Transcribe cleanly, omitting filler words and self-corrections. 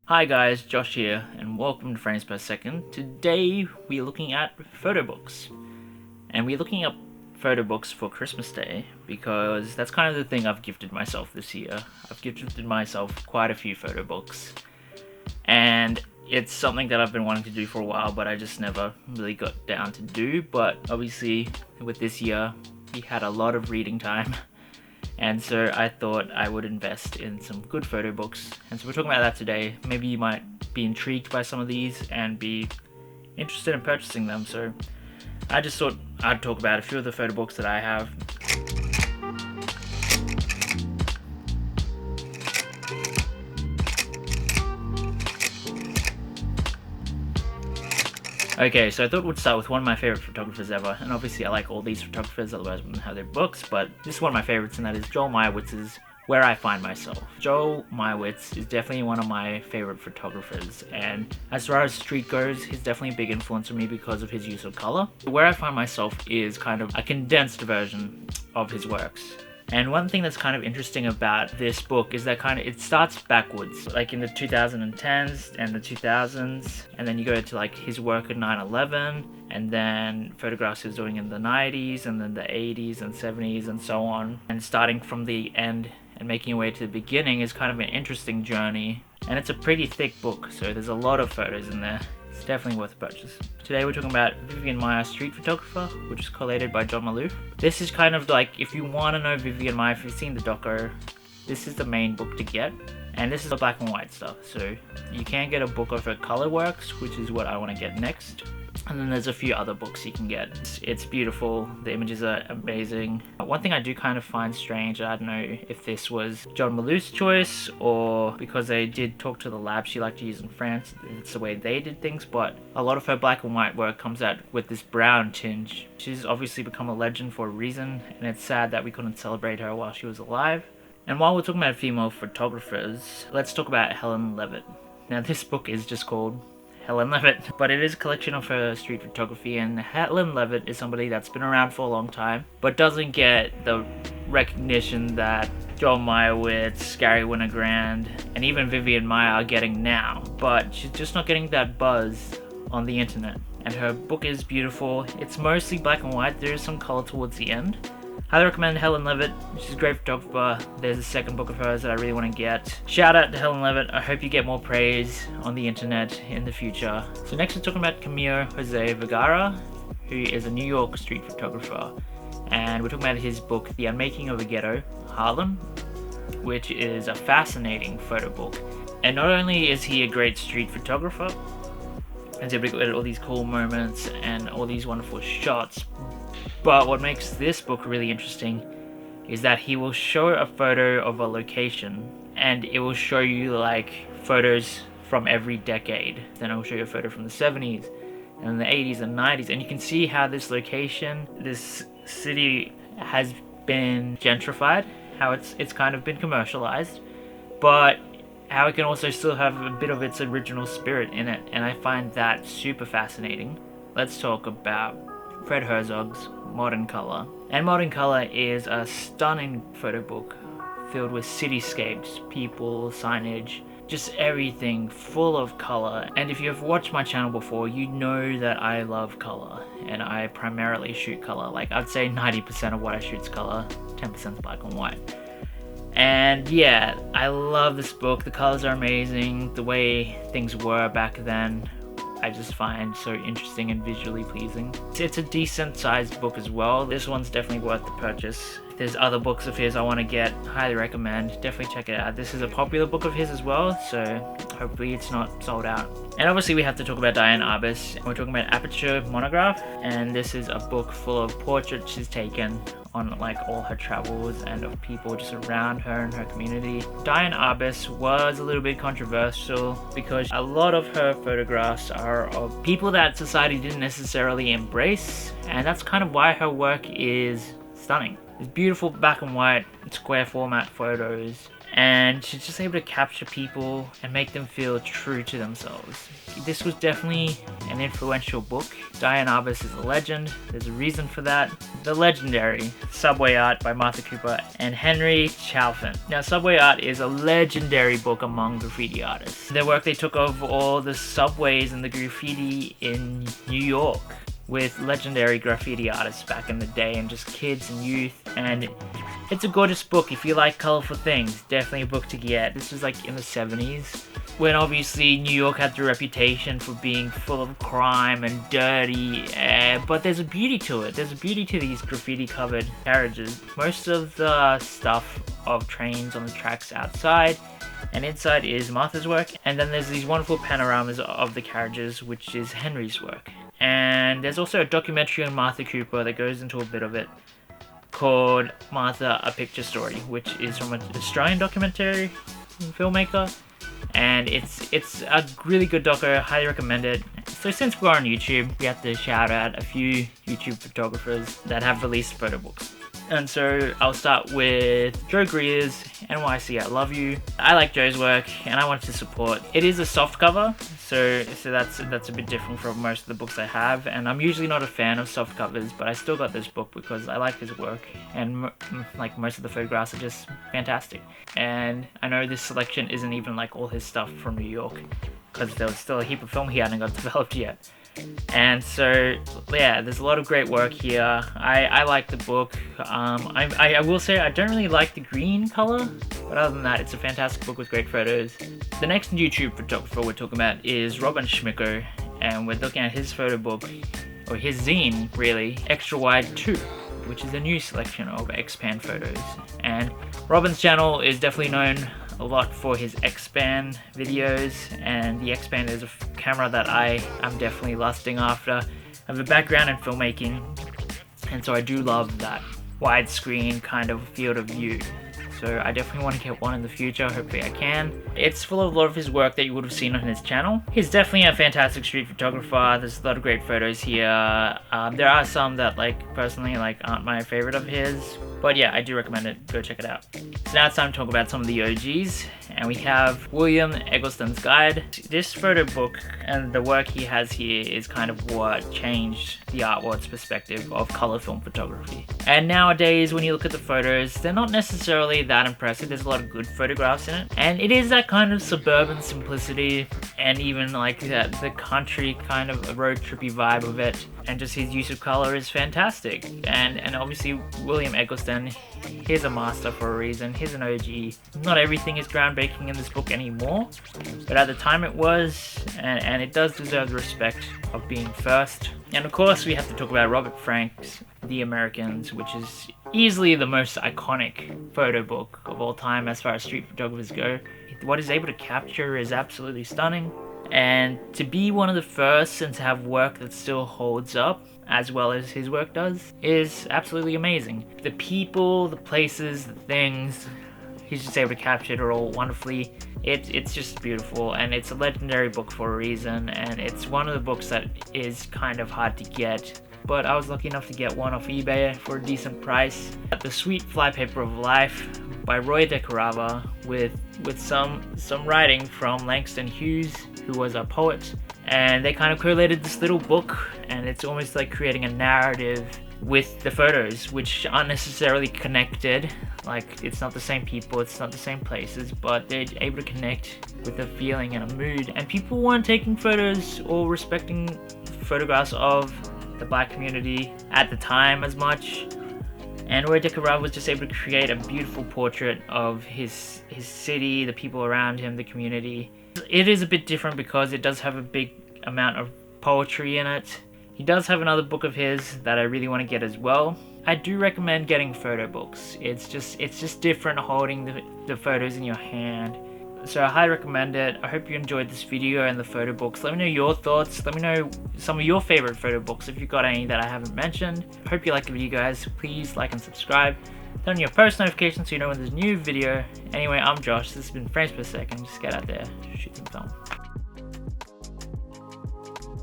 Hi guys, Josh here, and welcome to Frames Per Second. Today we're looking at photo books, and we're looking up photo books for Christmas Day because that's kind of the thing I've gifted myself this year. I've gifted myself quite a few photo books, and it's something that I've been wanting to do for a while, but I just never really got down to do. But obviously, with this year, we had a lot of reading time. And so I thought I would invest in some good photo books. And so we're talking about that today. Maybe you might be intrigued by some of these and be interested in purchasing them. So I just thought I'd talk about a few of the photo books that I have. Okay, so I thought we'd start with one of my favorite photographers ever, and obviously I like all these photographers, otherwise I wouldn't have their books, but this is one of my favorites, and that is Joel Meyewitz's Where I Find Myself. Joel Meyewitz is definitely one of my favorite photographers, and as far as street goes, he's definitely a big influence on me because of his use of color. Where I Find Myself is kind of a condensed version of his works. And one thing that's kind of interesting about this book is that it starts backwards, like in the 2010s and the 2000s, and then you go to like his work at 9/11, and then photographs he was doing in the 90s, and then the 80s and 70s and so on. And starting from the end and making your way to the beginning is kind of an interesting journey. And it's a pretty thick book, so there's a lot of photos in there. It's definitely worth a purchase. Today we're talking about Vivian Meyer, Street Photographer, which is collated by John Maloof. This is kind of like, if you want to know Vivian Meyer, if you've seen the doco, this is the main book to get. And this is the black and white stuff, so you can get a book of her color works, which is what I want to get next. And then there's a few other books you can get. It's beautiful, the images are amazing. One thing I do kind of find strange, I don't know if this was John Maloof's choice or because they did talk to the lab she liked to use in France, it's the way they did things, but a lot of her black and white work comes out with this brown tinge. She's obviously become a legend for a reason, and it's sad that we couldn't celebrate her while she was alive. And while we're talking about female photographers, let's talk about Helen Levitt. Now this book is just called Helen Levitt, but it is a collection of her street photography, and Helen Levitt is somebody that's been around for a long time, but doesn't get the recognition that Joel Meyewitz, Gary Winogrand, and even Vivian Meyer are getting now, but she's just not getting that buzz on the internet. And her book is beautiful. It's mostly black and white, there is some color towards the end. Highly recommend Helen Levitt. She's a great photographer. There's a second book of hers that I really want to get. Shout out to Helen Levitt. I hope you get more praise on the internet in the future. So next we're talking about Camille Jose Vergara, who is a New York street photographer. And we're talking about his book, The Unmaking of a Ghetto, Harlem, which is a fascinating photo book. And not only is he a great street photographer, and he's able to get all these cool moments and all these wonderful shots, but what makes this book really interesting is that he will show a photo of a location and it will show you like photos from every decade. Then it will show you a photo from the 70s and the 80s and 90s, and you can see how this location, this city has been gentrified, how it's kind of been commercialized, but how it can also still have a bit of its original spirit in it, and I find that super fascinating. Let's talk about Fred Herzog's Modern Color. And Modern Color is a stunning photo book filled with cityscapes, people, signage, just everything full of color. And if you've watched my channel before, you know that I love color, and I primarily shoot color. Like, I'd say 90% of what I shoot is color, 10% is black and white. And yeah, I love this book. The colors are amazing. The way things were back then, I just find so interesting and visually pleasing. It's a decent sized book as well. This one's definitely worth the purchase. If there's other books of his I want to get, highly recommend. Definitely check it out. This is a popular book of his as well, so hopefully it's not sold out. And obviously we have to talk about Diane Arbus. We're talking about Aperture Monograph, and this is a book full of portraits she's taken on like all her travels and of people just around her and her community. Diane Arbus was a little bit controversial because a lot of her photographs are of people that society didn't necessarily embrace, and that's kind of why her work is stunning. It's beautiful black and white, square format photos, and she's just able to capture people and make them feel true to themselves. This was definitely an influential book. Diane Arbus is a legend. There's a reason for that. The legendary Subway Art by Martha Cooper and Henry Chalfen. Now, Subway Art is a legendary book among graffiti artists. Their work, they took over all the subways and the graffiti in New York with legendary graffiti artists back in the day, and just kids and youth, and it's a gorgeous book. If you like colorful things, definitely a book to get. This was like in the 70s, when obviously New York had the reputation for being full of crime and dirty, but there's a beauty to it. There's a beauty to these graffiti covered carriages. Most of the stuff of trains on the tracks outside and inside is Martha's work, and then there's these wonderful panoramas of the carriages, which is Henry's work. And there's also a documentary on Martha Cooper that goes into a bit of it, called Martha, A Picture Story, which is from an Australian documentary filmmaker, and it's a really good doco. I highly recommend it. So since we're on YouTube, we have to shout out a few YouTube photographers that have released photo books. And so I'll start with Joe Greer's NYC I Love You. I like Joe's work and I wanted to support. It is a soft cover, so that's a bit different from most of the books I have, and I'm usually not a fan of soft covers, but I still got this book because I like his work, and like most of the photographs are just fantastic. And I know this selection isn't even like all his stuff from New York, because there was still a heap of film he hadn't got developed yet. And so yeah, there's a lot of great work here. I like the book. I will say I don't really like the green color, but other than that, it's a fantastic book with great photos. The next YouTube photographer we're talking about is Robin Schmicker, and we're looking at his photo book, or his zine really, Extra Wide 2, which is a new selection of X-Pan photos. And Robin's channel is definitely known a lot for his X-Pan videos, and the X-Pan is a camera that I'm definitely lusting after. I have a background in filmmaking, and so I do love that widescreen kind of field of view. So I definitely want to get one in the future, hopefully I can. It's full of a lot of his work that you would have seen on his channel. He's definitely a fantastic street photographer. There's a lot of great photos here. There are some that personally aren't my favorite of his, but yeah, I do recommend it. Go check it out. So now it's time to talk about some of the OGs, and we have William Eggleston's Guide. This photo book and the work he has here is kind of what changed the art world's perspective of color film photography. And nowadays, when you look at the photos, they're not necessarily that impressive. There's a lot of good photographs in it, and it is that kind of suburban simplicity, and even the country kind of road trippy vibe of it, and just his use of color is fantastic. And obviously William Eggleston, he's a master for a reason. He's an OG. Not everything is groundbreaking in this book anymore, but at the time it was, and it does deserve the respect of being first. And of course we have to talk about Robert Frank's The Americans, which is easily the most iconic photo book of all time as far as street photographers go. What he's able to capture is absolutely stunning, and to be one of the first and to have work that still holds up as well as his work does is absolutely amazing. The people, the places, the things, he's just able to capture it all wonderfully. It's just beautiful, and it's a legendary book for a reason, and it's one of the books that is kind of hard to get, but I was lucky enough to get one off eBay for a decent price. The Sweet Flypaper of Life by Roy DeCarava with some writing from Langston Hughes, who was a poet, and they kind of collated this little book, and it's almost like creating a narrative with the photos, which aren't necessarily connected. It's not the same people, it's not the same places, but they're able to connect with a feeling and a mood. And people weren't taking photos or respecting photographs of the black community at the time as much. And Roy DeCarava was just able to create a beautiful portrait of his city, the people around him, the community. It is a bit different because it does have a big amount of poetry in it. He does have another book of his that I really want to get as well. I do recommend getting photo books. It's just different holding the photos in your hand. So I highly recommend it. I hope you enjoyed this video and the photo books. Let me know your thoughts. Let me know some of your favorite photo books if you've got any that I haven't mentioned. I hope you liked the video, guys. Please like and subscribe. Turn on your post notifications so you know when there's a new video. Anyway, I'm Josh. This has been Frames Per Second. Just get out there, shoot some film.